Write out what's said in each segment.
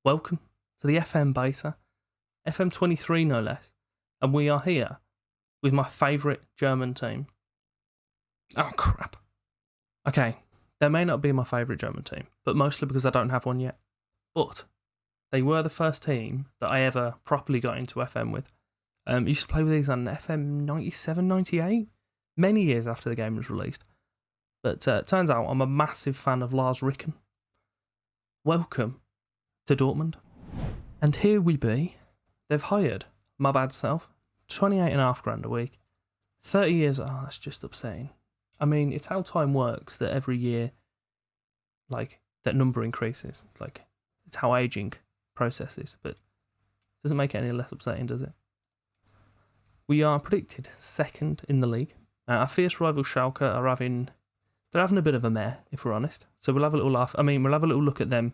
Welcome to the FM beta, FM 23 no less, and we are here with my favourite German team. Oh crap. Okay, they may not be my favourite German team, but mostly because I don't have one yet. But they were the first team that I ever properly got into FM with. I used to play with these on FM 97, 98, many years after the game was released. But it turns out I'm a massive fan of Lars Ricken. Welcome to Dortmund. And here we be. They've hired my bad self, 28.5 grand a week. 30 years, oh, that's just upsetting. I mean, it's how time works that every year, like, that number increases. It's how aging processes, but it doesn't make it any less upsetting, does it? We are predicted second in the league. Our fierce rival Schalke are having a bit of a mare, if we're honest. So we'll have a little laugh. We'll have a little look at them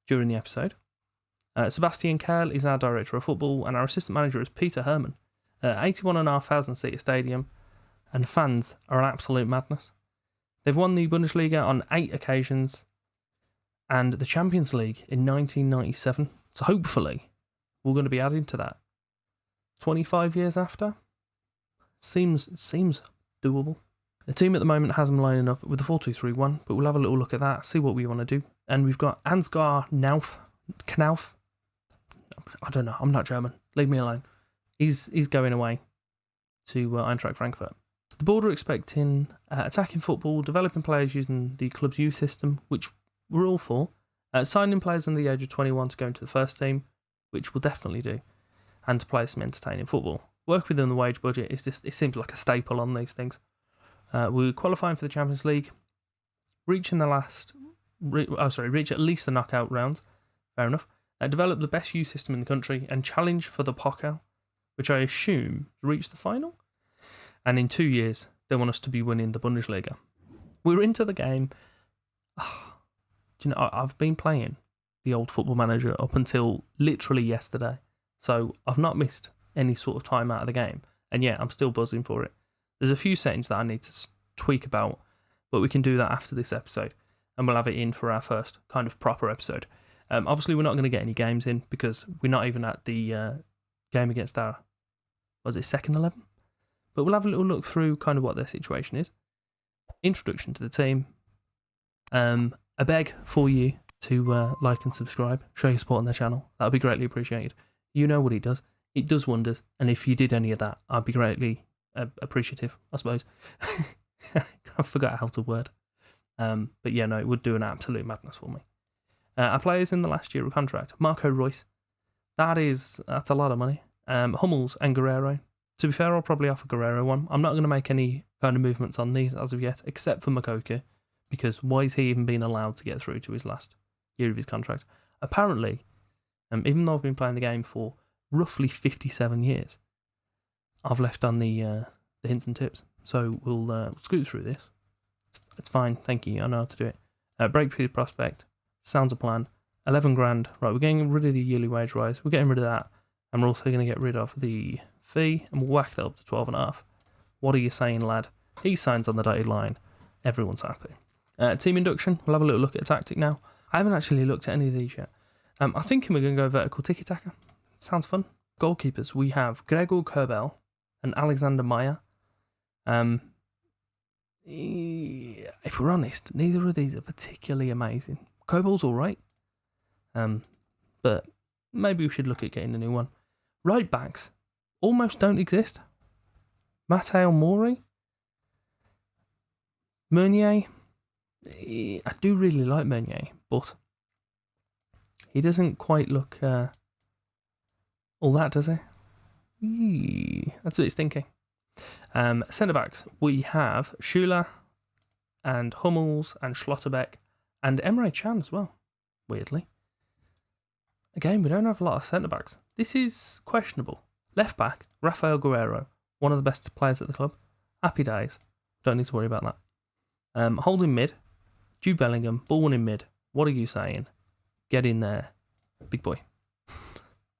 during the episode. Sebastian Kerl is our director of football, and our assistant manager is Peter Hermann. 81,500 seat stadium, and fans are an absolute madness. They've won the Bundesliga on 8 occasions, and the Champions League in 1997. So hopefully, we're going to be adding to that. 25 years after? Seems doable. The team at the moment has them lining up with the 4-2-3-1, but we'll have a little look at that, see what we want to do. And we've got Ansgar Knauf. I don't know, I'm not German. Leave me alone. He's going away to Eintracht Frankfurt. The board are expecting attacking football, developing players using the club's youth system, which we're all for. Signing players under the age of 21 to go into the first team, which we'll definitely do. And to play some entertaining football. Work within the wage budget it seems like a staple on these things. We're qualifying for the Champions League, reach at least the knockout rounds. Fair enough. Develop the best youth system in the country and challenge for the Pokal, which I assume reach the final. And in 2 years, they want us to be winning the Bundesliga. We're into the game. Do you know, I've been playing the old Football Manager up until literally yesterday. So I've not missed any sort of time out of the game. And yeah, I'm still buzzing for it. There's a few settings that I need to tweak about, but we can do that after this episode. And we'll have it in for our first kind of proper episode. Obviously, we're not going to get any games in because we're not even at the game against our, second 11? But we'll have a little look through kind of what their situation is. Introduction to the team. I beg for you to like and subscribe, show your support on their channel. That would be greatly appreciated. You know what it does. It does wonders. And if you did any of that, I'd be greatly appreciative, I suppose. I forgot how to word. But yeah, no, it would do an absolute madness for me. Our players in the last year of contract. Marco Reus. That's a lot of money. Hummels and Guerrero. To be fair, I'll probably offer Guerrero one. I'm not going to make any kind of movements on these as of yet, except for Makoki, because why is he even being allowed to get through to his last year of his contract? Apparently, even though I've been playing the game for roughly 57 years, I've left on the hints and tips. So we'll scoot through this. It's fine, thank you. I know how to do it. Breakthrough prospect. Sounds a plan. 11 grand. Right, we're getting rid of the yearly wage rise. We're getting rid of that. And we're also going to get rid of the fee. And we'll whack that up to 12.5. What are you saying, lad? He signs on the dotted line. Everyone's happy. Team induction. We'll have a little look at a tactic now. I haven't actually looked at any of these yet. I think we're going to go vertical tiki-taka. Sounds fun. Goalkeepers. We have Gregor Kobel and Alexander Meyer. If we're honest, neither of these are particularly amazing. Kobel's alright. But maybe we should look at getting a new one. Right backs almost don't exist. Matteo Mori. Meunier. I do really like Meunier, but he doesn't quite look all that, does he? That's a bit stinky. Centre backs, we have Schuler and Hummels and Schlotterbeck and Emre Can as well, weirdly. Again, we don't have a lot of centre backs. This is questionable. Left back, Rafael Guerrero, one of the best players at the club. Happy days. Don't need to worry about that. Holding mid, Jude Bellingham, ball one in mid. What are you saying? Get in there, big boy.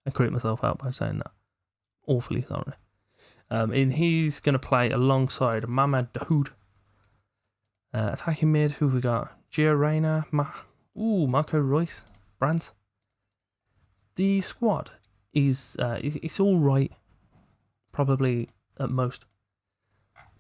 I creep myself out by saying that. Awfully sorry. And he's going to play alongside Mamad Dahoud. Attacking mid, who have we got? Gio Reyna, Marco Reus, Brandt. The squad is it's all right, probably at most.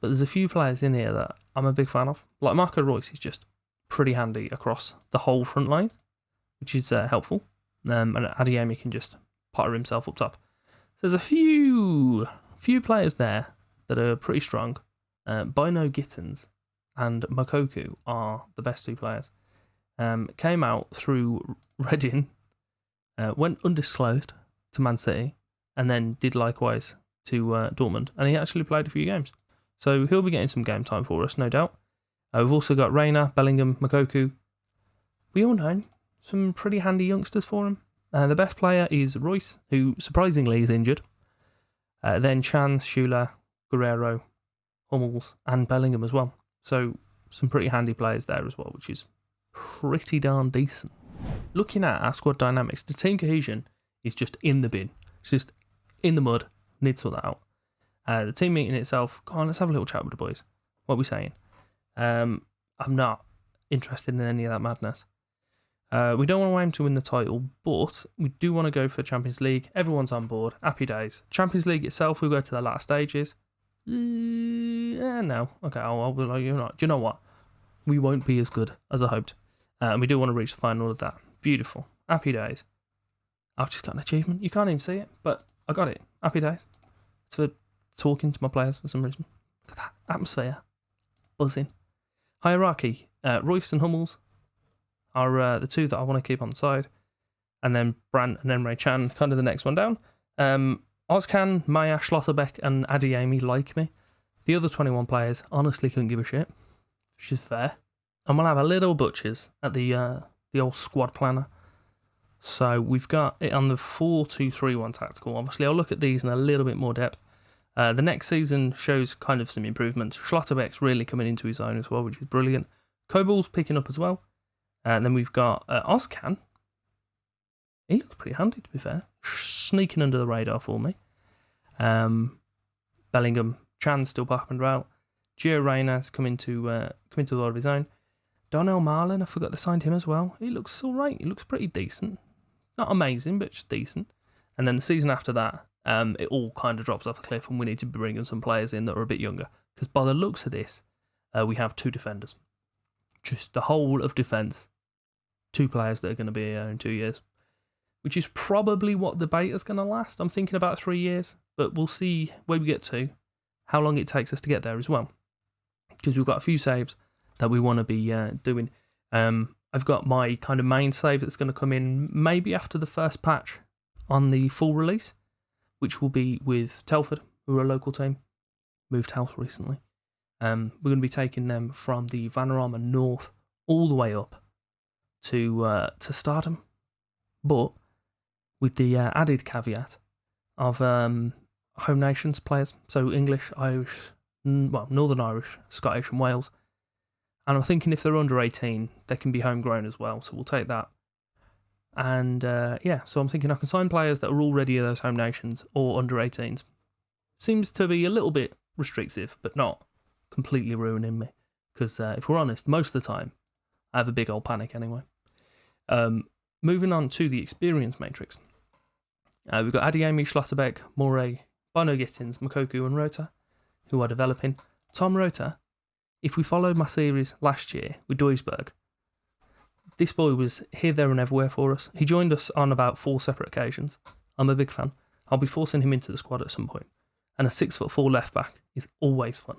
But there's a few players in here that I'm a big fan of. Like Marco Reus is just pretty handy across the whole front line, which is helpful. And Adeyemi can just potter himself up top. So there's a few players there that are pretty strong. Bino Gittins and Mokoku are the best two players. Came out through Reading, went undisclosed to Man City, and then did likewise to Dortmund. And he actually played a few games. So he'll be getting some game time for us, no doubt. We've also got Reina, Bellingham, Mokoku. We all know some pretty handy youngsters for him. The best player is Royce, who surprisingly is injured. Then Chan, Schüller, Guerrero, Hummels, and Bellingham as well. So some pretty handy players there as well, which is pretty darn decent. Looking at our squad dynamics, the team cohesion is just in the bin. It's just in the mud. Need to sort that out. The team meeting itself, go on, let's have a little chat with the boys. What are we saying? I'm not interested in any of that madness. We don't want to aim to win the title, but we do want to go for Champions League. Everyone's on board. Happy days. Champions League itself, we'll go to the last stages. No. Okay, I'll be like, you're not. Do you know what? We won't be as good as I hoped. And we do want to reach the final of that. Beautiful. Happy days. I've just got an achievement. You can't even see it, but I got it. Happy days. It's for talking to my players for some reason. Look at that atmosphere. Buzzing. Hierarchy. Royce and Hummels are the two that I want to keep on the side. And then Brandt and Emre Can, kind of the next one down. Ozcan, Maya, Schlotterbeck, and Adeyemi like me. The other 21 players honestly couldn't give a shit, which is fair. And we'll have a little butchers at the old squad planner. So we've got it on the 4-2-3-1 tactical. Obviously, I'll look at these in a little bit more depth. The next season shows kind of some improvements. Schlotterbeck's really coming into his own as well, which is brilliant. Kobol's picking up as well. And then we've got Ozcan. He looks pretty handy, to be fair. Sneaking under the radar for me. Bellingham, Chan's still back and about. Gio Reyna's coming to the world of his own. Donnell Marlin, I forgot to sign him as well. He looks all right. He looks pretty decent. Not amazing, but just decent. And then the season after that, it all kind of drops off the cliff and we need to be bringing some players in that are a bit younger. Because by the looks of this, we have two defenders. Just the whole of defence. Two players that are going to be here in 2 years. Which is probably what the beta's going to last. I'm thinking about 3 years. But we'll see where we get to. How long it takes us to get there as well. Because we've got a few saves that we want to be doing. I've got my kind of main save that's going to come in maybe after the first patch on the full release, which will be with Telford, who are a local team. Moved house recently. We're going to be taking them from the Vanarama North all the way up to Stardom, but with the added caveat of home nations players, so English, Irish, Northern Irish, Scottish and Wales. And I'm thinking if they're under 18, they can be homegrown as well, so we'll take that. And so I'm thinking I can sign players that are already those home nations or under 18s. Seems to be a little bit restrictive, but not completely ruining me. Because if we're honest, most of the time, I have a big old panic anyway. Moving on to the experience matrix. We've got Adeyemi, Schlotterbeck, Moray, Bino Gittins, Mokoku and Rota, who are developing. Tom Rota, if we followed my series last year with Duisburg, this boy was here, there and everywhere for us. He joined us on about 4 separate occasions. I'm a big fan. I'll be forcing him into the squad at some point. And a 6'4" left back is always fun.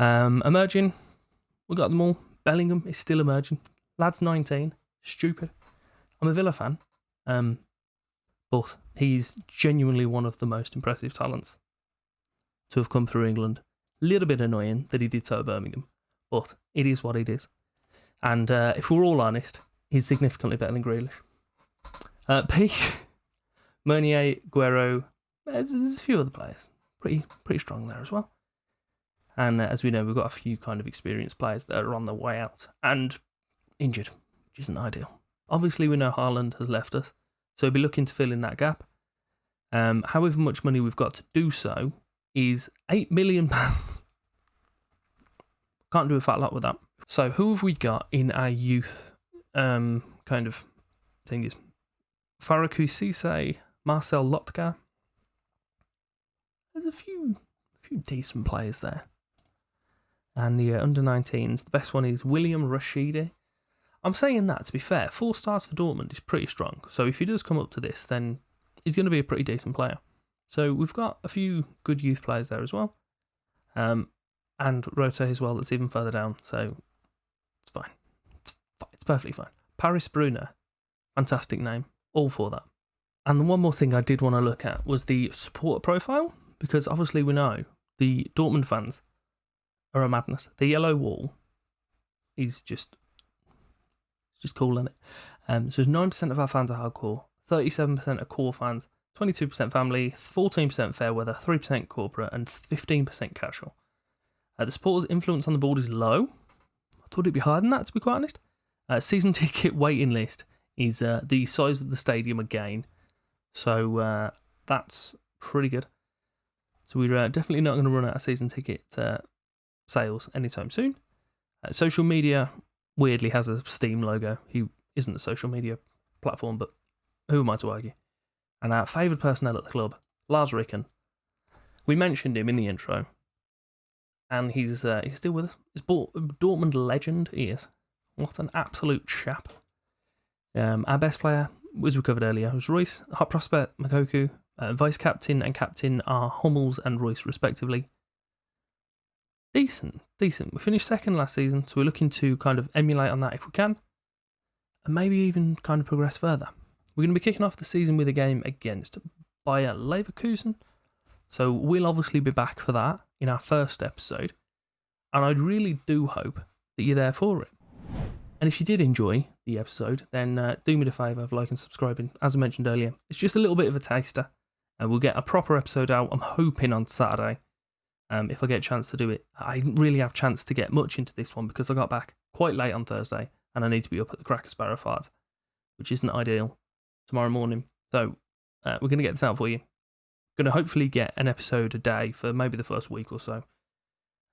Emerging, we got them all. Bellingham is still emerging. Lad's 19. Stupid. I'm a Villa fan. But he's genuinely one of the most impressive talents to have come through England. A little bit annoying that he did so at Birmingham, but it is what it is. And if we're all honest, he's significantly better than Grealish. Peak, Meunier, Guerrero, there's a few other players. Pretty strong there as well. And as we know, we've got a few kind of experienced players that are on their way out and injured, which isn't ideal. Obviously, we know Haaland has left us, so we'll be looking to fill in that gap. However much money we've got to do so is £8 million. Can't do a fat lot with that. So who have we got in our youth kind of thingies? Faraku Cisse, Marcel Lotka. There's a few decent players there. And the under-19s, the best one is William Rashidi. I'm saying that, to be fair, 4 stars for Dortmund is pretty strong. So if he does come up to this, then he's going to be a pretty decent player. So we've got a few good youth players there as well. And Rota as well, that's even further down. So it's fine. It's perfectly fine. Paris Brunner, fantastic name. All for that. And the one more thing I did want to look at was the supporter profile, because obviously we know the Dortmund fans are a madness. The yellow wall is just cool, isn't it? So 9% of our fans are hardcore, 37% are core fans, 22% family, 14% fair weather, 3% corporate, and 15% casual. The supporters' influence on the board is low. I thought it'd be higher than that, to be quite honest. Season ticket waiting list is the size of the stadium again. So that's pretty good. So we're definitely not going to run out of season ticket sales anytime soon. Social media weirdly has a Steam logo. He isn't a social media platform, but who am I to argue? And our favoured personnel at the club, Lars Ricken. We mentioned him in the intro, and he's still with us. He's Dortmund legend, he is. What an absolute chap. Our best player, as we covered earlier, was Royce. Hot prospect, Makoku. Vice-captain and captain are Hummels and Royce, respectively. Decent. We finished second last season, so we're looking to kind of emulate on that if we can, and maybe even kind of progress further. We're going to be kicking off the season with a game against Bayer Leverkusen, so we'll obviously be back for that in our first episode, and I really do hope that you're there for it. And if you did enjoy the episode, then do me the favour of liking and subscribing. As I mentioned earlier, it's just a little bit of a taster, and we'll get a proper episode out, I'm hoping, on Saturday. If I get a chance to do it. I didn't really have a chance to get much into this one because I got back quite late on Thursday and I need to be up at the crack of Sparrow Fart, which isn't ideal, tomorrow morning. So we're going to get this out for you. Going to hopefully get an episode a day for maybe the first week or so.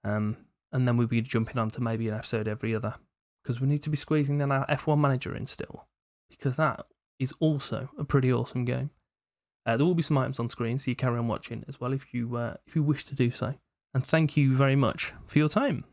And then we'll be jumping on to maybe an episode every other, because we need to be squeezing in our F1 manager in still, because that is also a pretty awesome game. There will be some items on screen, so you carry on watching as well if you wish to do so. And thank you very much for your time.